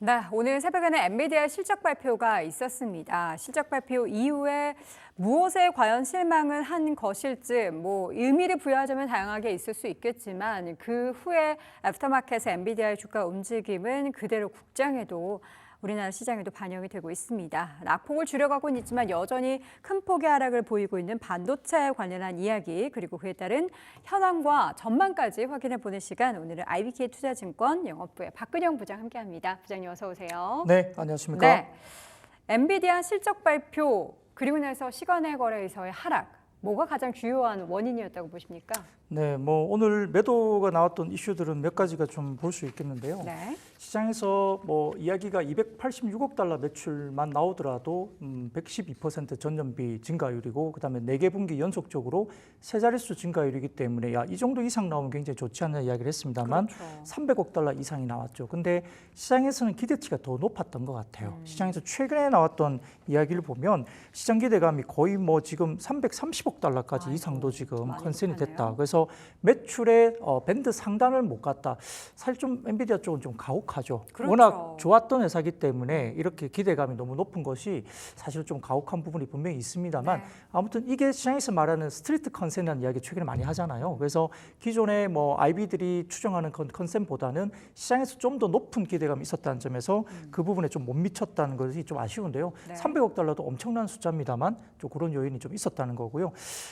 네, 오늘 새벽에는 엔비디아 실적 발표가 있었습니다. 실적 발표 이후에 무엇에 과연 실망을 한 것일지 의미를 부여하자면 다양하게 있을 수 있겠지만 그 후에 애프터마켓의 엔비디아의 주가 움직임은 그대로 국장에도 우리나라 시장에도 반영이 되고 있습니다. 낙폭을 줄여가고는 있지만 여전히 큰 폭의 하락을 보이고 있는 반도체에 관련한 이야기 그리고 그에 따른 현황과 전망까지 확인해 보는 시간 오늘은 IBK 투자증권 영업부의 박근영 부장 함께합니다. 부장님 어서 오세요. 네, 안녕하십니까. 네, 엔비디아 실적 발표 그리고 나서 시간의 거래에서의 하락 뭐가 가장 주요한 원인이었다고 보십니까? 네, 오늘 매도가 나왔던 이슈들은 몇 가지가 좀 볼 수 있겠는데요. 네. 시장에서 이야기가 286억 달러 매출만 나오더라도 112% 전년비 증가율이고 그다음에 4개 분기 연속적으로 세 자릿수 증가율이기 때문에 이 정도 이상 나오면 굉장히 좋지 않나 이야기를 했습니다만 그렇죠. 300억 달러 이상이 나왔죠. 근데 시장에서는 기대치가 더 높았던 것 같아요. 시장에서 최근에 나왔던 이야기를 보면 시장 기대감이 거의 지금 330억 달러까지 이상도 지금 컨센이 됐다. 그래서 매출의 밴드 상단을 못 갔다. 사실 좀 엔비디아 쪽은 좀 가혹하죠. 그렇죠. 워낙 좋았던 회사이기 때문에 이렇게 기대감이 너무 높은 것이 사실 좀 가혹한 부분이 분명히 있습니다만 네. 아무튼 이게 시장에서 말하는 스트리트 컨센이라는 이야기 최근에 많이 하잖아요. 그래서 기존의 IB들이 추정하는 컨센보다는 시장에서 좀 더 높은 기대감이 있었다는 점에서 그 부분에 좀 못 미쳤다는 것이 좀 아쉬운데요. 네. 300억 달러도 엄청난 숫자입니다만 좀 그런 요인이 좀 있었다는 거고요.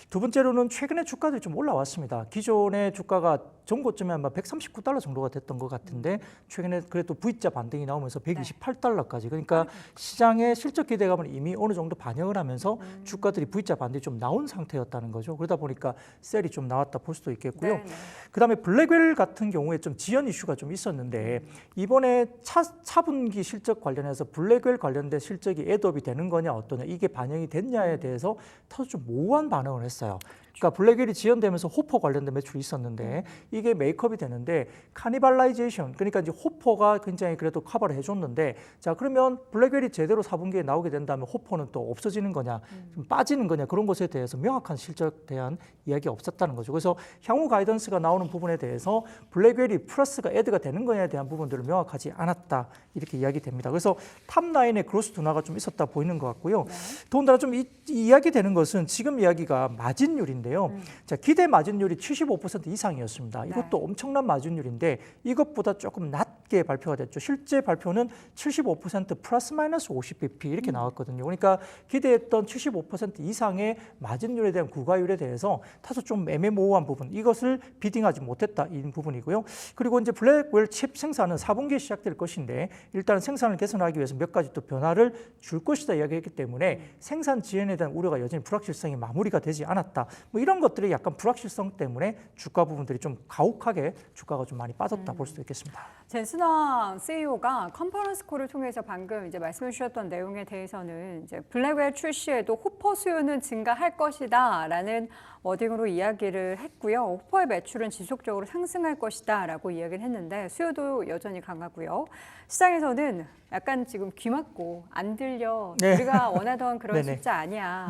두 번째로는 최근에 주가들이 좀 올라왔습니다. 기존의 주가가 전고점에 아마 139달러 정도가 됐던 것 같은데 최근에 그래도 V자 반등이 나오면서 128달러까지 그러니까 시장의 실적 기대감을 이미 어느 정도 반영을 하면서 주가들이 V자 반등이 좀 나온 상태였다는 거죠. 그러다 보니까 셀이 좀 나왔다 볼 수도 있겠고요. 네. 그다음에 블랙웰 같은 경우에 좀 지연 이슈가 좀 있었는데 이번에 차분기 실적 관련해서 블랙웰 관련된 실적이 애드업이 되는 거냐 어떠냐 이게 반영이 됐냐에 대해서 다소 좀 모호한 반응을 했어요. 그러니까 블랙웰이 지연되면서 호퍼 관련된 매출이 있었는데 이게 메이크업이 되는데 카니발라이제이션 그러니까 이제 호퍼가 굉장히 그래도 커버를 해줬는데 자 그러면 블랙웰이 제대로 4분기에 나오게 된다면 호퍼는 또 없어지는 거냐 좀 빠지는 거냐 그런 것에 대해서 명확한 실적에 대한 이야기가 없었다는 거죠. 그래서 향후 가이던스가 나오는 부분에 대해서 블랙웰이 플러스가 애드가 되는 거냐에 대한 부분들을 명확하지 않았다 이렇게 이야기됩니다. 그래서 탑라인의 그로스 둔화가 좀 있었다 보이는 것 같고요. 더군다나 좀 이야기되는 것은 지금 이야기가 마진율인데요. 자, 기대 마진율이 75% 이상이었습니다. 이것도 엄청난 마진율인데 이것보다 조금 낮게 발표가 됐죠. 실제 발표는 75% 플러스 마이너스 50bp 이렇게 나왔거든요. 그러니까 기대했던 75% 이상의 마진율에 대한 구가율에 대해서 다소 좀 애매모호한 부분 이것을 비딩하지 못했다 이 부분이고요. 그리고 이제 블랙웰 칩 생산은 4분기에 시작될 것인데 일단 생산을 개선하기 위해서 몇 가지 또 변화를 줄 것이다 이야기했기 때문에 생산 지연에 대한 우려가 여전히 불확실성이 마무리가 되지 않았다. 이런 것들이 약간 불확실성 때문에 주가 부분들이 좀 가혹하게 주가가 좀 많이 빠졌다 볼 수도 있겠습니다. 젠슨왕 CEO가 컨퍼런스 콜을 통해서 방금 이제 말씀해 주셨던 내용에 대해서는 이제 블랙웰 출시에도 호퍼 수요는 증가할 것이다라는 워딩으로 이야기를 했고요. 호퍼의 매출은 지속적으로 상승할 것이다라고 이야기를 했는데 수요도 여전히 강하고요. 시장에서는 약간 지금 귀 막고 안 들려. 우리가 원하던 그런 숫자 아니야.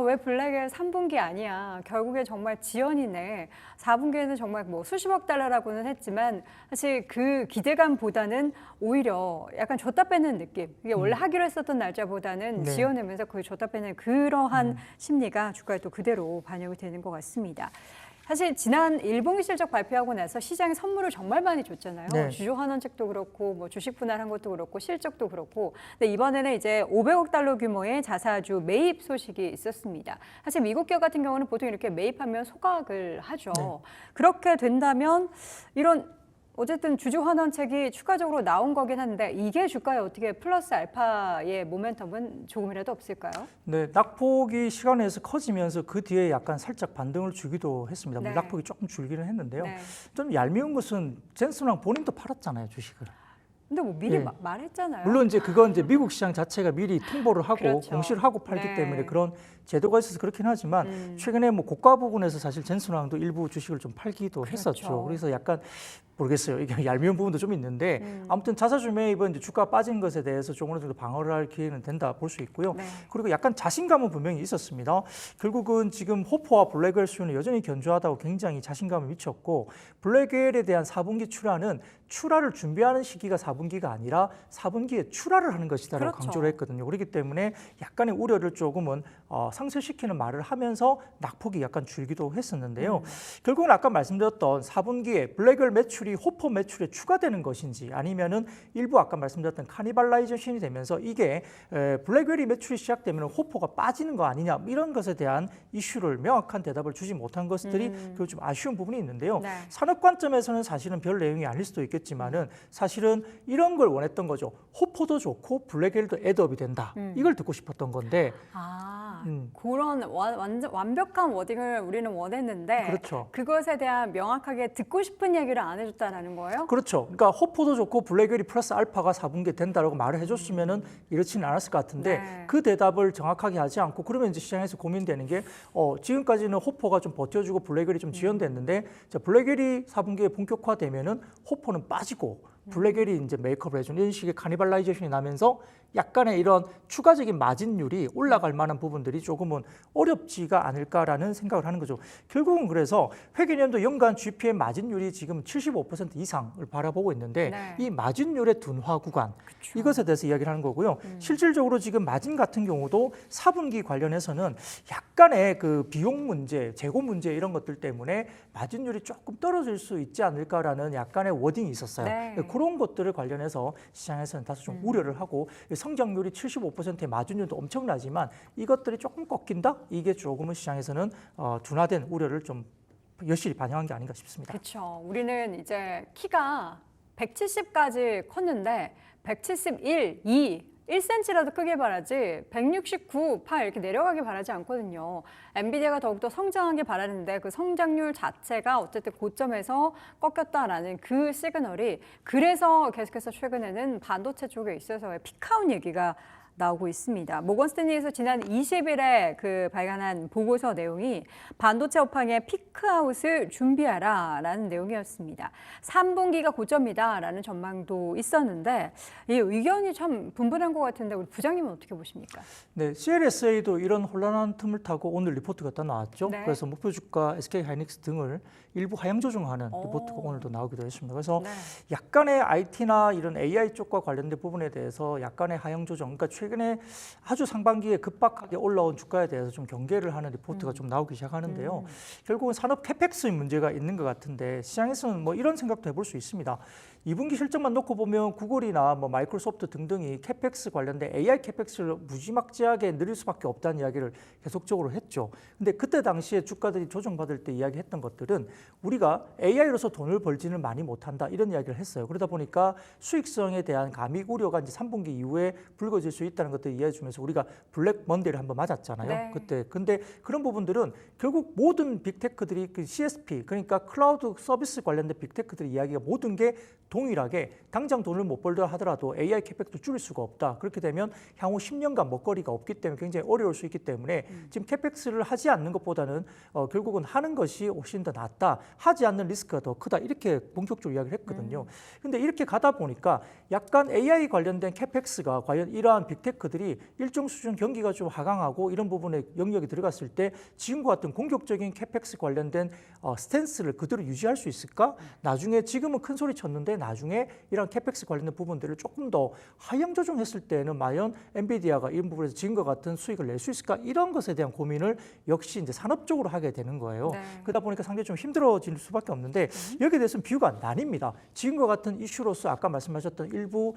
왜 블랙웰 3분기 아니야. 결국에 정말 지연이네. 4분기에는 정말 수십억 달러라고는 했지만 사실 그 기대감보다는 오히려 약간 줬다 빼는 느낌. 이게 원래 하기로 했었던 날짜보다는 지연하면서 그 줬다 빼는 그러한 심리가 주가에 또 그대로 반영이 되는 것 같습니다. 사실 지난 1분기 실적 발표하고 나서 시장에 선물을 정말 많이 줬잖아요. 주주 환원책도 그렇고 주식 분할한 것도 그렇고 실적도 그렇고. 근데 이번에는 이제 500억 달러 규모의 자사주 매입 소식이 있었습니다. 사실 미국 기업 같은 경우는 보통 이렇게 매입하면 소각을 하죠. 그렇게 된다면 이런 어쨌든 주주 환원책이 추가적으로 나온 거긴 한데 이게 주가에 어떻게 플러스 알파의 모멘텀은 조금이라도 없을까요? 네, 낙폭이 시간에서 커지면서 그 뒤에 약간 살짝 반등을 주기도 했습니다. 낙폭이 조금 줄기는 했는데요. 좀 얄미운 것은 젠슨왕 본인도 팔았잖아요, 주식을. 근데 미리 말했잖아요. 물론 이제 그건 이제 미국 시장 자체가 미리 통보를 하고 공시를 하고 팔기 때문에 그런 제도가 있어서 그렇긴 하지만 최근에 고가 부분에서 사실 젠슨왕도 일부 주식을 좀 팔기도 했었죠. 그래서 약간 모르겠어요. 이게 얄미운 부분도 좀 있는데 아무튼 자사주 매입은 이제 주가 빠진 것에 대해서 좀 어느 정도 방어를 할 기회는 된다 볼 수 있고요. 그리고 약간 자신감은 분명히 있었습니다. 결국은 지금 호퍼와 블랙웰 수요는 여전히 견조하다고 굉장히 자신감을 미쳤고 블랙웰에 대한 4분기 출하는 출하를 준비하는 시기가 4분기 4분기가 아니라 4분기에 출하를 하는 것이다라고 그렇죠. 강조를 했거든요. 그렇기 때문에 약간의 우려를 조금은 상쇄시키는 말을 하면서 낙폭이 약간 줄기도 했었는데요. 결국은 아까 말씀드렸던 4분기에 블랙웰 매출이 호퍼 매출에 추가되는 것인지 아니면은 일부 아까 말씀드렸던 카니발라이제이션이 되면서 이게 블랙웰이 매출이 시작되면 호퍼가 빠지는 거 아니냐 이런 것에 대한 이슈를 명확한 대답을 주지 못한 것들이 결국 좀 아쉬운 부분이 있는데요. 네. 산업 관점에서는 사실은 별 내용이 아닐 수도 있겠지만은 사실은 이런 걸 원했던 거죠. 호퍼도 좋고 블랙웰도 애드업이 된다. 이걸 듣고 싶었던 건데 그런 완전 완벽한 워딩을 우리는 원했는데 그렇죠. 그것에 대한 명확하게 듣고 싶은 얘기를 안 해줬다라는 거예요? 그렇죠. 그러니까 호퍼도 좋고 블랙웰이 플러스 알파가 4분기에 된다라고 말을 해줬으면은 이렇지는 않았을 것 같은데 네. 그 대답을 정확하게 하지 않고 그러면 이제 시장에서 고민되는 게 지금까지는 호퍼가 좀 버텨주고 블랙웰이 좀 지연됐는데 자, 블랙웰이 4분기에 본격화되면은 호퍼는 빠지고 블랙웰이 이제 메이크업을 해주는 이런 식의 카니발라이제이션이 나면서 약간의 이런 추가적인 마진율이 올라갈 만한 부분들이 조금은 어렵지가 않을까라는 생각을 하는 거죠. 결국은 그래서 회계연도 연간 GPM 마진율이 지금 75% 이상을 바라보고 있는데 네. 이 마진율의 둔화 구간 그쵸. 이것에 대해서 이야기를 하는 거고요. 실질적으로 지금 마진 같은 경우도 4분기 관련해서는 약간의 그 비용 문제, 재고 문제 이런 것들 때문에 마진율이 조금 떨어질 수 있지 않을까라는 약간의 워딩이 있었어요. 네. 그런 것들을 관련해서 시장에서는 다소 좀 우려를 하고 성장률이 75%의 마진율도 엄청나지만 이것들이 조금 꺾인다? 이게 조금은 시장에서는 둔화된 우려를 좀 여실히 반영한 게 아닌가 싶습니다. 그렇죠. 우리는 이제 키가 170까지 컸는데 171, 2 1cm라도 크게 바라지 169, 8 이렇게 내려가길 바라지 않거든요. 엔비디아가 더욱더 성장하길 바라는데 그 성장률 자체가 어쨌든 고점에서 꺾였다라는 그 시그널이 그래서 계속해서 최근에는 반도체 쪽에 있어서의 피크아웃 얘기가 나오고 있습니다. 모건 스탠리에서 지난 20일에 그 발간한 보고서 내용이 반도체 업황의 피크아웃을 준비하라라는 내용이었습니다. 3분기가 고점이다라는 전망도 있었는데 이 의견이 참 분분한 것 같은데 우리 부장님은 어떻게 보십니까? 네, CLSA도 이런 혼란한 틈을 타고 오늘 리포트가 딱 나왔죠. 네. 그래서 목표 주가 SK하이닉스 등을 일부 하향 조정하는 리포트가 오늘도 나오기도 했습니다. 그래서 네. 약간의 IT나 이런 AI 쪽과 관련된 부분에 대해서 약간의 하향 조정, 그러니까 최근에 아주 상반기에 급박하게 올라온 주가에 대해서 좀 경계를 하는 리포트가 좀 나오기 시작하는데요. 결국은 산업 캐펙스의 문제가 있는 것 같은데 시장에서는 뭐 이런 생각도 해볼 수 있습니다. 2분기 실적만 놓고 보면 구글이나 뭐 마이크로소프트 등등이 캐펙스 관련된 AI 캐펙스를 무지막지하게 늘릴 수밖에 없다는 이야기를 계속적으로 했죠. 근데 그때 당시에 주가들이 조정받을 때 이야기했던 것들은 우리가 AI로서 돈을 벌지는 많이 못한다 이런 이야기를 했어요. 그러다 보니까 수익성에 대한 감익 우려가 이제 3분기 이후에 불거질 수 있다는 것들을 이해해 주면서 우리가 블랙 먼데이를 한번 맞았잖아요. 네. 그때. 근데 그런 부분들은 결국 모든 빅테크들이 그 CSP 그러니까 클라우드 서비스 관련된 빅테크들의 이야기가 모든 게 동일하게 당장 돈을 못 벌다 하더라도 AI 캐펙도 줄일 수가 없다. 그렇게 되면 향후 10년간 먹거리가 없기 때문에 굉장히 어려울 수 있기 때문에 지금 캐펙스를 하지 않는 것보다는 결국은 하는 것이 훨씬 더 낫다. 하지 않는 리스크가 더 크다. 이렇게 본격적으로 이야기를 했거든요. 근데 이렇게 가다 보니까 약간 AI 관련된 캐펙스가 과연 이러한 빅테크들이 일정 수준 경기가 좀 하강하고 이런 부분에 영역이 들어갔을 때 지금과 같은 공격적인 캐펙스 관련된 스탠스를 그대로 유지할 수 있을까? 나중에 지금은 큰 소리 쳤는데 나중에 이런 캐펙스 관련된 부분들을 조금 더 하향 조정했을 때는 과연 엔비디아가 이런 부분에서 지금과 같은 수익을 낼 수 있을까? 이런 것에 대한 고민을 역시 이제 산업적으로 하게 되는 거예요. 네. 그러다 보니까 상당히 좀 힘들어질 수밖에 없는데 여기에 대해서는 비유가 나뉩니다. 지금과 같은 이슈로서 아까 말씀하셨던 일부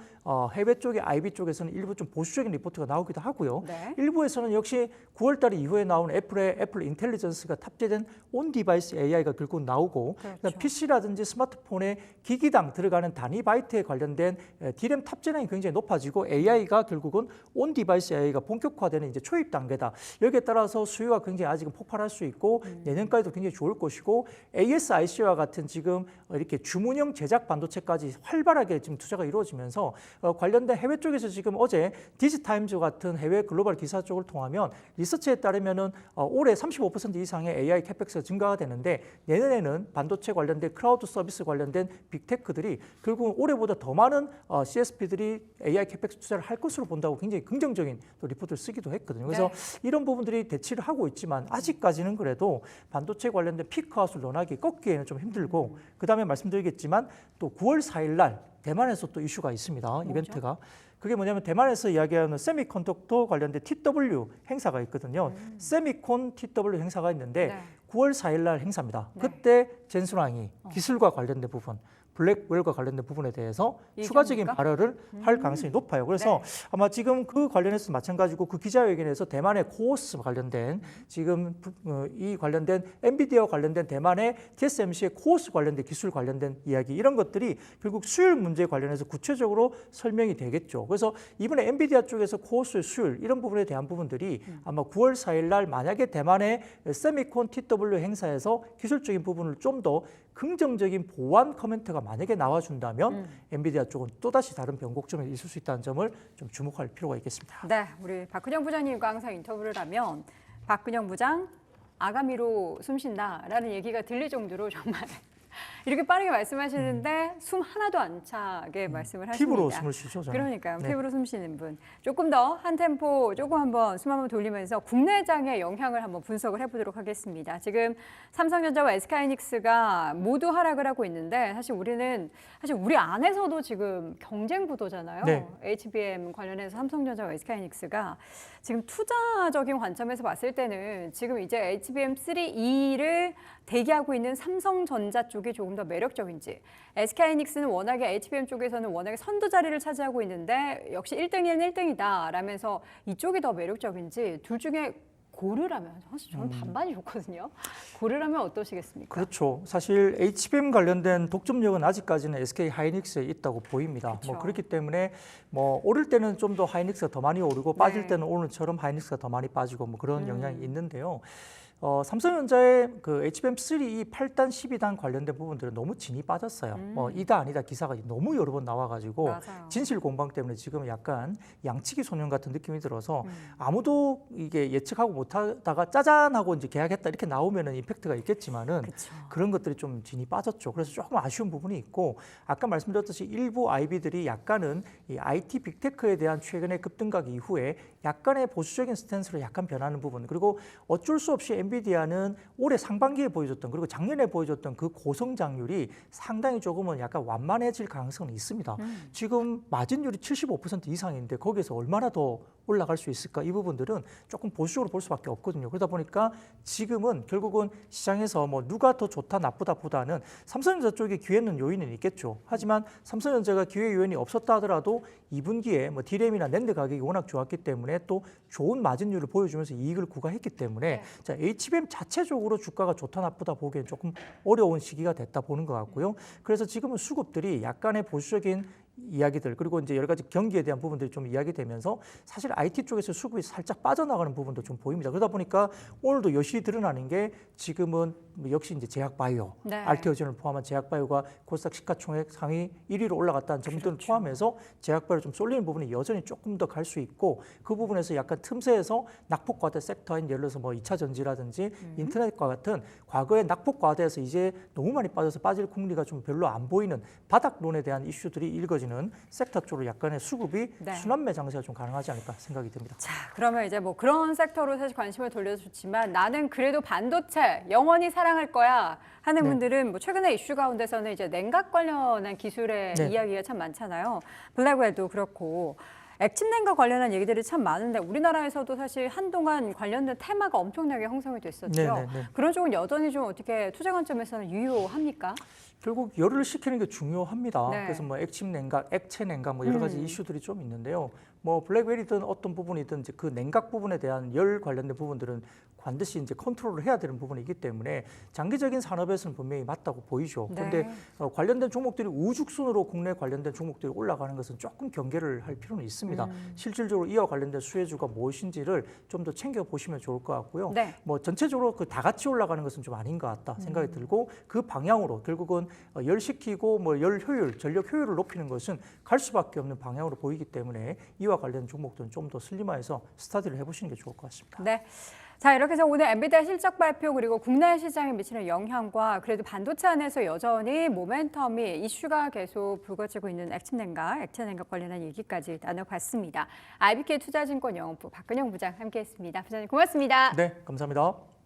해외 쪽의 IB 쪽에서는 일부 좀 보수적인 리포트가 나오기도 하고요. 네. 일부에서는 역시 9월달 이후에 나온 애플 인텔리전스가 탑재된 온 디바이스 AI가 결국 나오고 그렇죠. PC라든지 스마트폰에 기기당 들어가는 단위 바이트에 관련된 DRAM 탑재량이 굉장히 높아지고 AI가 결국은 온 디바이스 AI가 본격화되는 이제 초입 단계다. 여기에 따라서 수요가 굉장히 아직은 폭발할 수 있고 내년까지도 굉장히 좋을 것이고 ASIC와 같은 지금 이렇게 주문형 제작 반도체까지 활발하게 지금 투자가 이루어지면서 관련된 해외 쪽에서 지금 어제 디지타임즈 같은 해외 글로벌 기사 쪽을 통하면 리서치에 따르면은 올해 35% 이상의 AI 캐펙스가 증가가 되는데 내년에는 반도체 관련된 클라우드 서비스 관련된 빅테크들이 결국은 올해보다 더 많은 CSP들이 AI 캐펙스 투자를 할 것으로 본다고 굉장히 긍정적인 또 리포트를 쓰기도 했거든요. 그래서 이런 부분들이 대치를 하고 있지만 아직까지는 그래도 반도체 관련된 피크아웃을 논하기 꺾기에는 좀 힘들고 그다음에 말씀드리겠지만 또 9월 4일 날 대만에서 또 이슈가 있습니다. 이벤트가. 그게 뭐냐면 대만에서 이야기하는 세미컨덕터 관련된 TW 행사가 있거든요. 세미콘 TW 행사가 있는데 9월 4일 날 행사입니다. 그때 젠스랑이 기술과 관련된 부분, 블랙웰과 관련된 부분에 대해서 추가적인 발언을 할 가능성이 높아요. 그래서 아마 지금 그 관련해서 마찬가지고 그 기자회견에서 대만의 코어스 관련된 지금 이 관련된 엔비디아 관련된 대만의 TSMC의 코어스 관련된 기술 관련된 이야기 이런 것들이 결국 수율 문제 관련해서 구체적으로 설명이 되겠죠. 그래서 이번에 엔비디아 쪽에서 코어스의 수율 이런 부분에 대한 부분들이 아마 9월 4일 날 만약에 대만의 세미콘 TW 행사에서 기술적인 부분을 좀 더 긍정적인 보완 코멘트가 만약에 나와준다면 엔비디아 쪽은 또다시 다른 변곡점이 있을 수 있다는 점을 좀 주목할 필요가 있겠습니다. 네, 우리 박근영 부장님과 항상 인터뷰를 하면 박근영 부장 아가미로 숨쉰다라는 얘기가 들릴 정도로 정말 이렇게 빠르게 말씀하시는데 숨 하나도 안 차게 말씀을 하십니다. 팁으로 숨을 쉬죠. 저는. 그러니까요. 팁으로 숨 쉬는 분. 조금 더 한 템포 조금 한번 숨 한번 돌리면서 국내장의 영향을 한번 분석을 해보도록 하겠습니다. 지금 삼성전자와 SK하이닉스가 모두 하락을 하고 있는데 사실 우리 안에서도 지금 경쟁 구도잖아요. 네. HBM 관련해서 삼성전자와 SK하이닉스가 지금 투자적인 관점에서 봤을 때는 지금 이제 HBM3E를 대기하고 있는 삼성전자 쪽이 조금 더 매력적인지 SK하이닉스는 워낙에 HBM 쪽에서는 워낙에 선두 자리를 차지하고 있는데 역시 1등에는 1등이다 라면서 이쪽이 더 매력적인지 둘 중에 고르라면 사실 저는 반반이 좋거든요. 고르라면 어떠시겠습니까? 그렇죠. 사실 HBM 관련된 독점력은 아직까지는 SK 하이닉스에 있다고 보입니다. 그렇죠. 뭐 그렇기 때문에 뭐 오를 때는 좀 더 하이닉스가 더 많이 오르고 빠질 때는 오늘처럼 하이닉스가 더 많이 빠지고 뭐 그런 영향이 있는데요. 삼성전자의 그 HBM3E 8단, 12단 관련된 부분들은 너무 진이 빠졌어요. 이다 아니다 기사가 너무 여러 번 나와가지고 맞아요. 진실 공방 때문에 지금 약간 양치기 소년 같은 느낌이 들어서 아무도 이게 예측하고 못하다가 짜잔하고 이제 계약했다 이렇게 나오면은 임팩트가 있겠지만은 그쵸. 그런 것들이 좀 진이 빠졌죠. 그래서 조금 아쉬운 부분이 있고 아까 말씀드렸듯이 일부 IB들이 약간은 이 IT 빅테크에 대한 최근의 급등각 이후에 약간의 보수적인 스탠스로 약간 변하는 부분 그리고 어쩔 수 없이 엔비디아는 올해 상반기에 보여줬던 그리고 작년에 보여줬던 그 고성장률이 상당히 조금은 약간 완만해질 가능성은 있습니다. 지금 마진율이 75% 이상인데 거기에서 얼마나 더 올라갈 수 있을까? 이 부분들은 조금 보수적으로 볼 수밖에 없거든요. 그러다 보니까 지금은 결국은 시장에서 뭐 누가 더 좋다 나쁘다 보다는 삼성전자 쪽에 기회는 요인은 있겠죠. 하지만 삼성전자가 기회 요인이 없었다 하더라도 2분기에 뭐 디램이나 낸드 가격이 워낙 좋았기 때문에 또 좋은 마진율을 보여주면서 이익을 구가했기 때문에 자, HBM 자체적으로 주가가 좋다 나쁘다 보기엔 조금 어려운 시기가 됐다 보는 것 같고요. 그래서 지금은 수급들이 약간의 보수적인 이야기들 그리고 이제 여러 가지 경기에 대한 부분들이 좀 이야기되면서 사실 IT 쪽에서 수급이 살짝 빠져나가는 부분도 좀 보입니다. 그러다 보니까 오늘도 여실히 드러나는 게 지금은 역시 이제 제약바이오, 알테오젠을 포함한 제약바이오가 코스닥 시가총액 상위 1위로 올라갔다는 점들을 포함해서 제약바이오 좀 쏠리는 부분이 여전히 조금 더 갈 수 있고 그 부분에서 약간 틈새에서 낙폭과대 섹터인 예를 들어서 뭐 2차 전지라든지 인터넷과 같은 과거의 낙폭과대에서 이제 너무 많이 빠져서 빠질 궁리가 좀 별로 안 보이는 바닥론에 대한 이슈들이 일거지는 섹터 쪽으로 약간의 수급이 순환매 장세가 좀 가능하지 않을까 생각이 듭니다. 자, 그러면 이제 뭐 그런 섹터로 사실 관심을 돌려도 좋지만 나는 그래도 반도체 영원히 사랑할 거야 하는 분들은 뭐 최근에 이슈 가운데서는 이제 냉각 관련한 기술의 이야기가 참 많잖아요. 블랙웰도 그렇고 액침 냉각 관련한 얘기들이 참 많은데 우리나라에서도 사실 한동안 관련된 테마가 엄청나게 형성이 됐었죠. 그런 쪽은 여전히 좀 어떻게 투자 관점에서는 유효합니까? 결국 열을 식히는 게 중요합니다. 그래서 뭐 액침 냉각, 액체 냉각 뭐 여러 가지 이슈들이 좀 있는데요. 뭐 블랙웰이든 어떤 부분이든 이제 그 냉각 부분에 대한 열 관련된 부분들은 반드시 이제 컨트롤을 해야 되는 부분이기 때문에 장기적인 산업에서는 분명히 맞다고 보이죠. 그런데 관련된 종목들이 우죽순으로 국내 관련된 종목들이 올라가는 것은 조금 경계를 할 필요는 있습니다. 실질적으로 이와 관련된 수혜주가 무엇인지를 좀 더 챙겨 보시면 좋을 것 같고요. 뭐 전체적으로 그 다 같이 올라가는 것은 좀 아닌 것 같다 생각이 들고 그 방향으로 결국은 열식히고 뭐 열 효율, 전력 효율을 높이는 것은 갈 수밖에 없는 방향으로 보이기 때문에 이와 관련 종목들은 좀 더 슬림화해서 스타디를 해보시는 게 좋을 것 같습니다. 네. 자, 이렇게 해서 오늘 엔비디아 실적 발표 그리고 국내 시장에 미치는 영향과 그래도 반도체 안에서 여전히 모멘텀이 이슈가 계속 불거지고 있는 액침냉각 관련한 얘기까지 나눠봤습니다. IBK 투자증권 영업부 박근영 부장 함께했습니다. 부장님 고맙습니다. 네, 감사합니다.